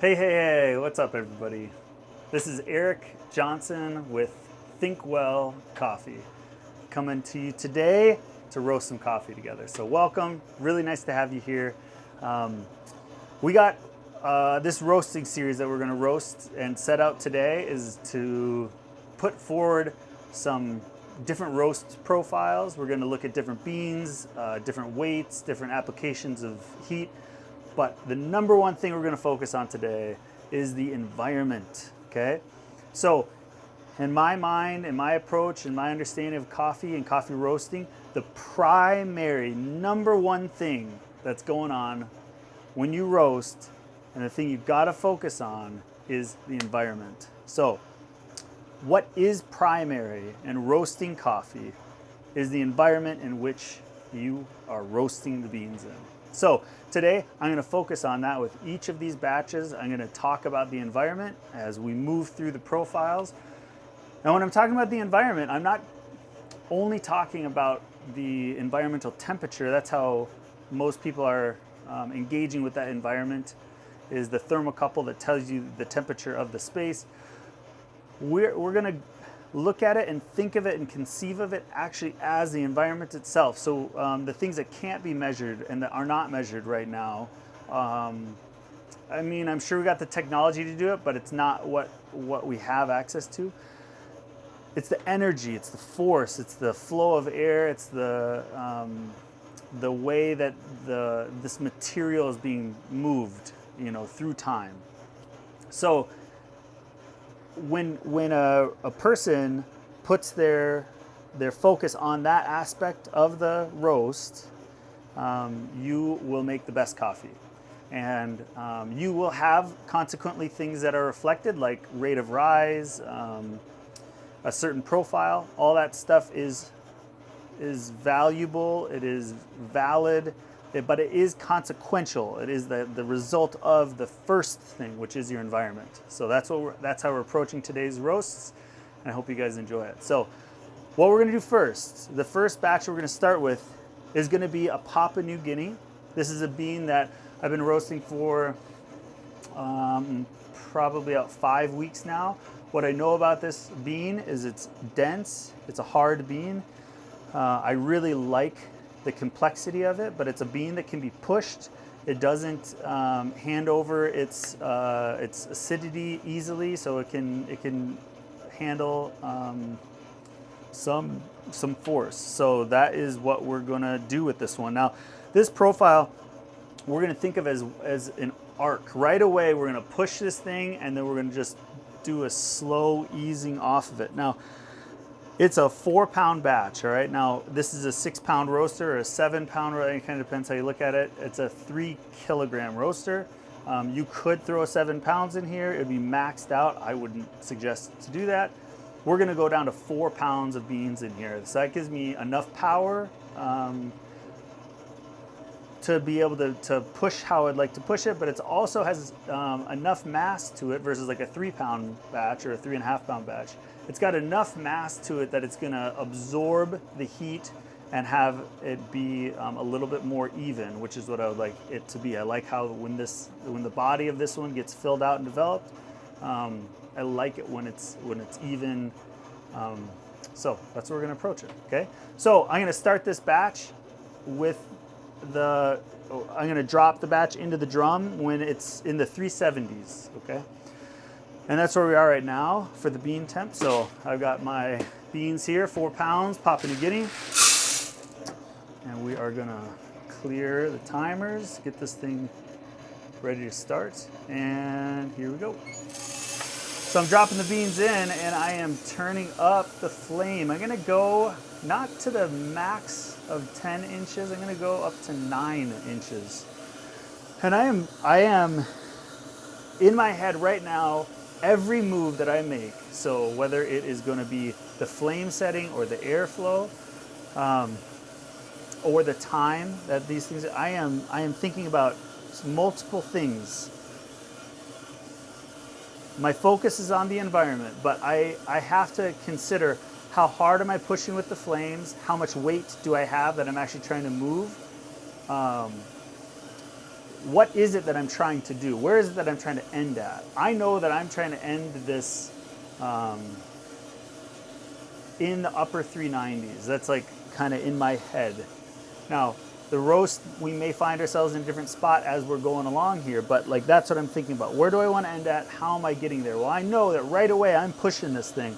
Hey, what's up, everybody? This is Erik Johnson with Thinkwell Coffee coming to you today to roast some coffee together. So, welcome. Really nice to have you here. Um, we got this roasting series that we're going to roast and set out today is to put forward some different roast profiles. We're going to look at different beans, different weights, different applications of heat. But the number one thing we're going to focus on today is the environment, okay? So, in my mind, in my approach, in my understanding of coffee and coffee roasting, the primary number one thing that's going on when you roast and the thing you've got to focus on is the environment. So, what is primary in roasting coffee is the environment in which you are roasting the beans in. So today I'm going to focus on that with each of these batches. I'm going to talk about the environment as we move through the profiles. Now when I'm talking about the environment, I'm not only talking about the environmental temperature. That's how most people are engaging with that environment, is the thermocouple that tells you the temperature of the space. We're going to look at it and think of it and conceive of it actually as the environment itself. So the things that can't be measured and that are not measured right now, I mean, I'm sure we got the technology to do it, but it's not what we have access to. It's the energy, it's the force, it's the flow of air, it's the way that this material is being moved, through time. So when a person puts their focus on that aspect of the roast, you will make the best coffee. And you will have consequently things that are reflected, like rate of rise, a certain profile. All that stuff is valuable, it is valid, but it is consequential. It is the result of the first thing, which is your environment. So that's how we're approaching today's roasts, and I hope you guys enjoy it. So what we're gonna do first, the first batch we're gonna start with is gonna be a Papua New Guinea. This is a bean that I've been roasting for probably about 5 weeks now. What I know about this bean is it's dense, it's a hard bean. I really like the complexity of it, but it's a bean that can be pushed. It doesn't hand over its acidity easily, so it can handle some force. So that is what we're gonna do with this one. Now, this profile we're gonna think of as an arc. Right away, we're gonna push this thing, and then we're gonna just do a slow easing off of it. Now, it's a 4-pound batch, all right? Now, this is a 6-pound roaster or a 7-pound roaster. It kind of depends how you look at it. It's a 3-kilogram roaster. You could throw 7 pounds in here. It would be maxed out. I wouldn't suggest to do that. We're gonna go down to 4 pounds of beans in here. So that gives me enough power to be able to push how I'd like to push it, but it also has enough mass to it versus like a 3-pound batch or a 3.5-pound batch. It's got enough mass to it that it's gonna absorb the heat and have it be a little bit more even, which is what I would like it to be. I like how when the body of this one gets filled out and developed, I like it when it's even. So that's what we're gonna approach it, okay? So I'm gonna start this batch with I'm gonna drop the batch into the drum when it's in the 370s, okay? And that's where we are right now for the bean temp. So I've got my beans here, 4 pounds, Papua New Guinea. And we are gonna clear the timers, get this thing ready to start. And here we go. So I'm dropping the beans in and I am turning up the flame. I'm gonna go not to the max of 10 inches, I'm gonna go up to 9 inches. And I am in my head right now, every move that I make, so whether it is gonna be the flame setting or the airflow, or the time that these things, I am thinking about multiple things. My focus is on the environment, but I have to consider how hard am I pushing with the flames, how much weight do I have that I'm actually trying to move. what is it that I'm trying to do? Where is it that I'm trying to end at? I know that I'm trying to end this in the upper 390s. That's like kind of in my head. Now, the roast, we may find ourselves in a different spot as we're going along here, but like that's what I'm thinking about. Where do I want to end at? How am I getting there? Well, I know that right away I'm pushing this thing.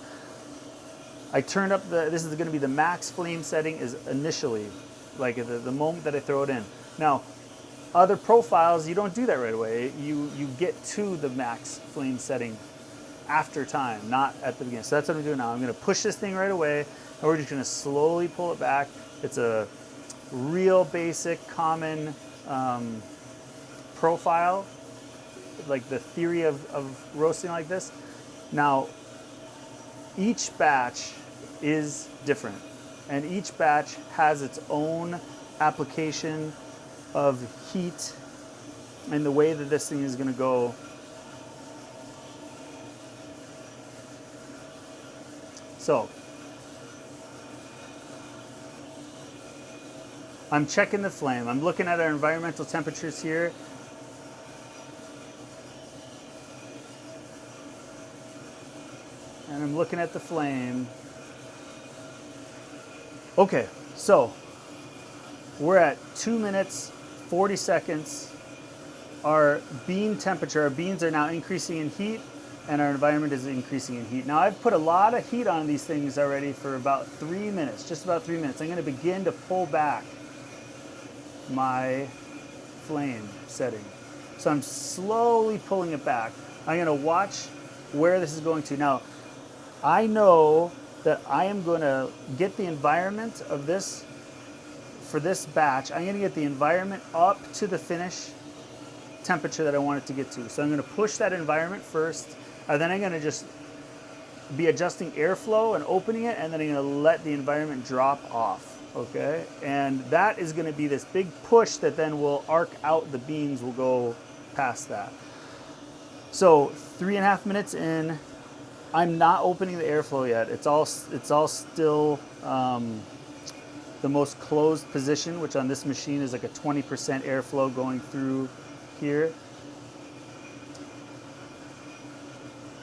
I turned up this is going to be the max flame setting is initially, like the moment that I throw it in. Now, other profiles, you don't do that right away. You get to the max flame setting after time, not at the beginning. So that's what I'm doing now. I'm going to push this thing right away, and we're just going to slowly pull it back. It's a real basic, common profile, like the theory of roasting like this. Now, each batch is different, and each batch has its own application of heat and the way that this thing is going to go. So I'm checking the flame. I'm looking at our environmental temperatures here. And I'm looking at the flame. Okay, so we're at 2 minutes, 40 seconds. Our bean temperature, our beans are now increasing in heat, and our environment is increasing in heat. Now I've put a lot of heat on these things already for about 3 minutes, just about 3 minutes. I'm going to begin to pull back my flame setting. So I'm slowly pulling it back. I'm going to watch where this is going to. Now, I know that I am going to get the environment of this, for this batch, I'm going to get the environment up to the finish temperature that I want it to get to. So I'm going to push that environment first, and then I'm going to just be adjusting airflow and opening it, and then I'm going to let the environment drop off. Okay, and that is going to be this big push that then will arc out. The beans will go past that. So 3.5 minutes in, I'm not opening the airflow yet. It's all still the most closed position, which on this machine is like a 20% airflow going through here.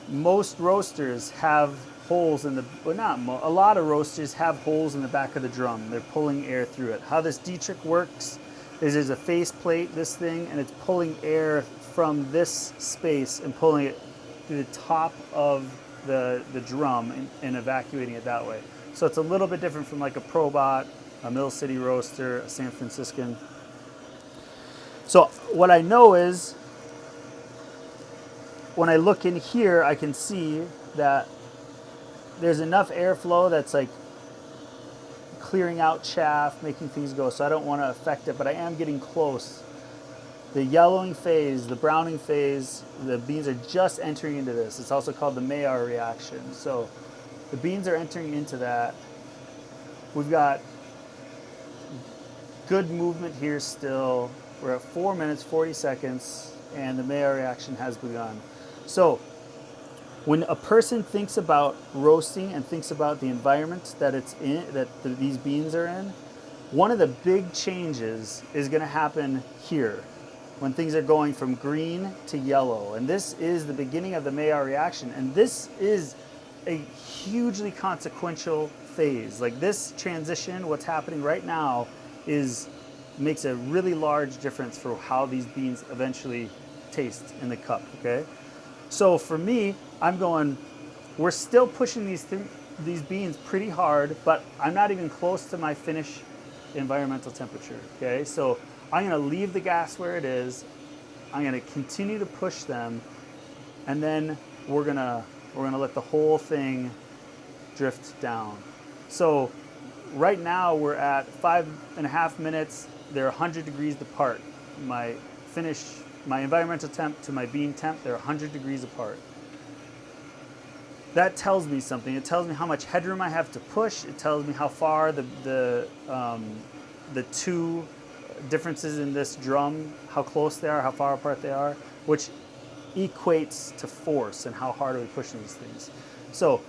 Most roasters have holes in the, well, a lot of roasters have holes in the back of the drum. They're pulling air through it. How this Dietrich works is there's a face plate, this thing, and it's pulling air from this space and pulling it to the top of the drum and evacuating it that way. So it's a little bit different from like a Probot, a Mill City roaster, a San Franciscan. So what I know is when I look in here, I can see that there's enough airflow that's like clearing out chaff, making things go. So I don't want to affect it, but I am getting close. The yellowing phase, the browning phase, the beans are just entering into this. It's also called the Maillard reaction. So the beans are entering into that. We've got good movement here still. We're at 4 minutes, 40 seconds, and the Maillard reaction has begun. So when a person thinks about roasting and thinks about the environment that it's in, these beans are in, one of the big changes is going to happen here when things are going from green to yellow. And this is the beginning of the Maillard reaction. And this is a hugely consequential phase. Like this transition, what's happening right now makes a really large difference for how these beans eventually taste in the cup, okay? So for me, I'm going, we're still pushing these beans pretty hard, but I'm not even close to my finish environmental temperature, okay? So I'm gonna leave the gas where it is. I'm gonna continue to push them, and then we're gonna let the whole thing drift down. So right now we're at 5.5 minutes. They're 100 degrees apart. My environmental temp to my bean temp, they're 100 degrees apart. That tells me something. It tells me how much headroom I have to push. It tells me how far the two differences in this drum, how close they are, how far apart they are, which equates to force and how hard are we pushing these things. So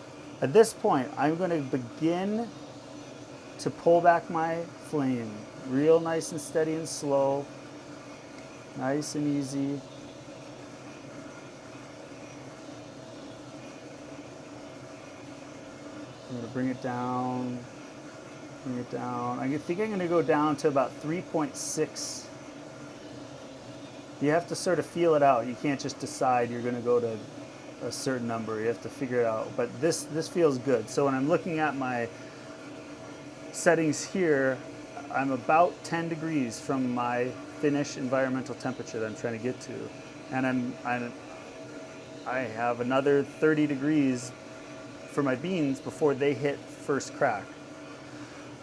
at this point, I'm going to begin to pull back my flame real nice and steady and slow. Nice and easy. I'm going to bring it down, bring it down. I think I'm going to go down to about 3.6. You have to sort of feel it out. You can't just decide you're going to go to a certain number. You have to figure it out. But this feels good. So when I'm looking at my settings here, I'm about 10 degrees from my finish environmental temperature that I'm trying to get to. And I have another 30 degrees for my beans before they hit first crack.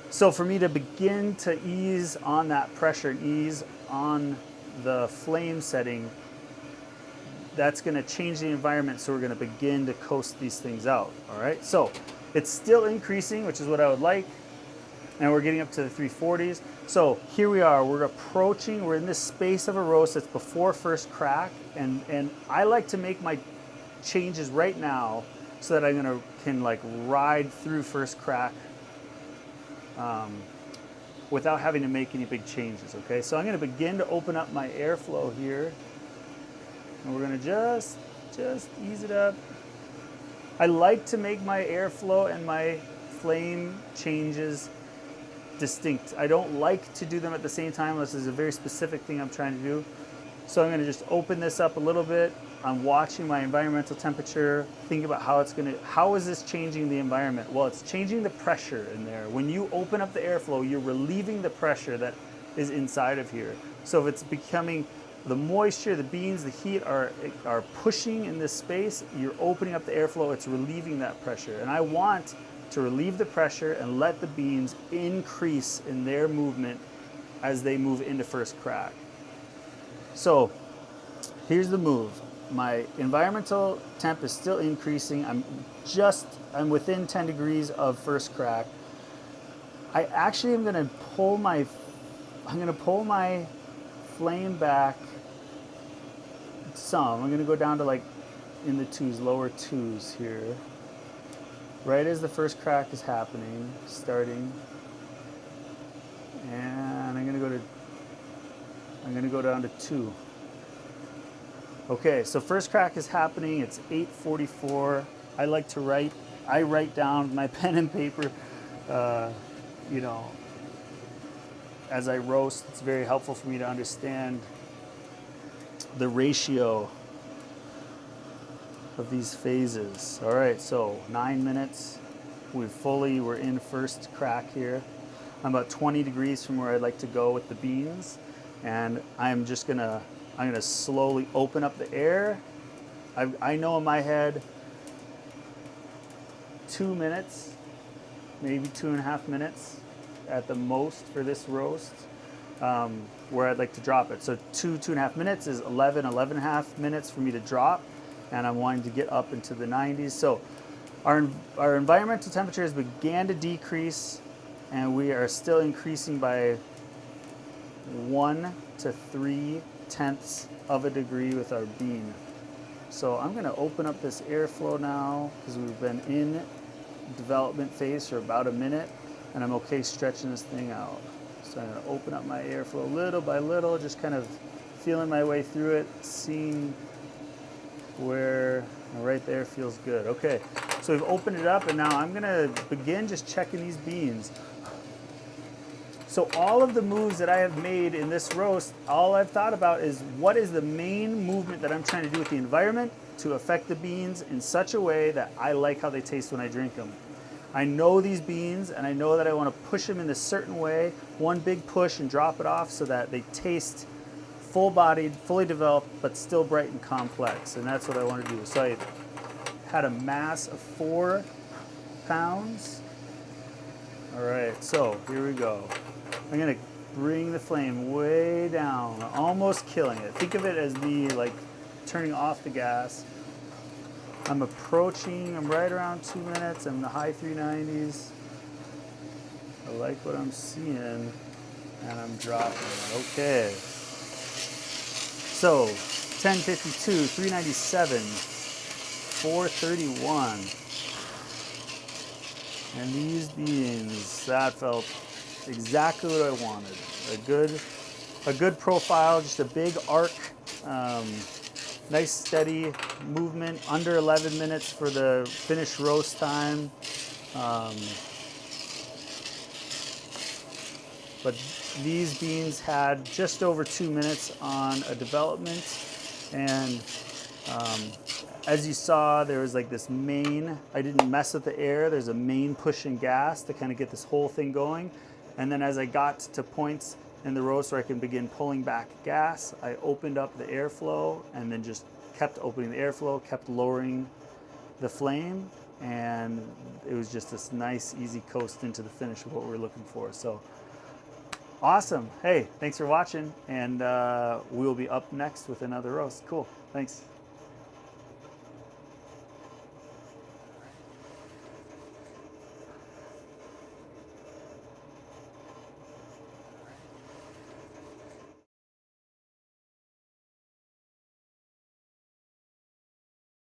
So for me to begin to ease on that pressure, ease on the flame setting, that's going to change the environment, so we're going to begin to coast these things out. All right, so it's still increasing, which is what I would like, and we're getting up to the 340s. So here we are, we're approaching, we're in this space of a roast that's before first crack, and I like to make my changes right now so that I can like ride through first crack without having to make any big changes. Okay, so I'm going to begin to open up my airflow here, and we're going to just ease it up. I like to make my airflow and my flame changes distinct. I don't like to do them at the same time unless there's a very specific thing I'm trying to do. So I'm going to just open this up a little bit. I'm watching my environmental temperature, think about how is this changing the environment? Well, it's changing the pressure in there. When you open up the airflow, you're relieving the pressure that is inside of here. So if it's becoming, the moisture, the beans, the heat are pushing in this space, you're opening up the airflow, it's relieving that pressure. And I want to relieve the pressure and let the beans increase in their movement as they move into first crack. So here's the move. My environmental temp is still increasing. I'm within 10 degrees of first crack. I actually am gonna pull my flame back some. I'm gonna go down to like in the twos, lower twos here. Right as the first crack is happening, starting. And I'm gonna go down to 2. Okay, so first crack is happening. It's 8:44. I like to write. I write down my pen and paper. As I roast, it's very helpful for me to understand the ratio of these phases. All right, so 9 minutes. We're in first crack here. I'm about 20 degrees from where I'd like to go with the beans, and I'm gonna slowly open up the air. I know in my head 2 minutes, maybe 2.5 minutes at the most for this roast, where I'd like to drop it. So 2.5 minutes is 11.5 minutes for me to drop, and I'm wanting to get up into the 90s. So our environmental temperatures began to decrease, and we are still increasing by 1 to 3 tenths of a degree with our bean. So I'm going to open up this airflow now because we've been in development phase for about a minute, and I'm okay stretching this thing out. So I'm going to open up my airflow little by little, just kind of feeling my way through it, seeing where right there feels good. Okay, so we've opened it up, and now I'm going to begin just checking these beans. So all of the moves that I have made in this roast, all I've thought about is what is the main movement that I'm trying to do with the environment to affect the beans in such a way that I like how they taste when I drink them. I know these beans, and I know that I want to push them in a certain way, one big push and drop it off so that they taste full-bodied, fully developed, but still bright and complex, and that's what I want to do. So I had a mass of 4 pounds. All right, so here we go. I'm gonna bring the flame way down, almost killing it. Think of it as me like turning off the gas. I'm right around 2 minutes. I'm in the high 390s. I like what I'm seeing, and I'm dropping it. Okay. So 1052, 397, 431. And these beans, that felt exactly what I wanted. a good profile, just a big arc, nice steady movement, under 11 minutes for the finished roast time. But these beans had just over 2 minutes on a development, and as you saw, there was like this main, I didn't mess with the air, there's a main pushing gas to kind of get this whole thing going. And then as I got to points in the roast where I can begin pulling back gas, I opened up the airflow and then just kept opening the airflow, kept lowering the flame, and it was just this nice easy coast into the finish of what we were looking for. So awesome. Hey, thanks for watching, and we will be up next with another roast. Cool. Thanks.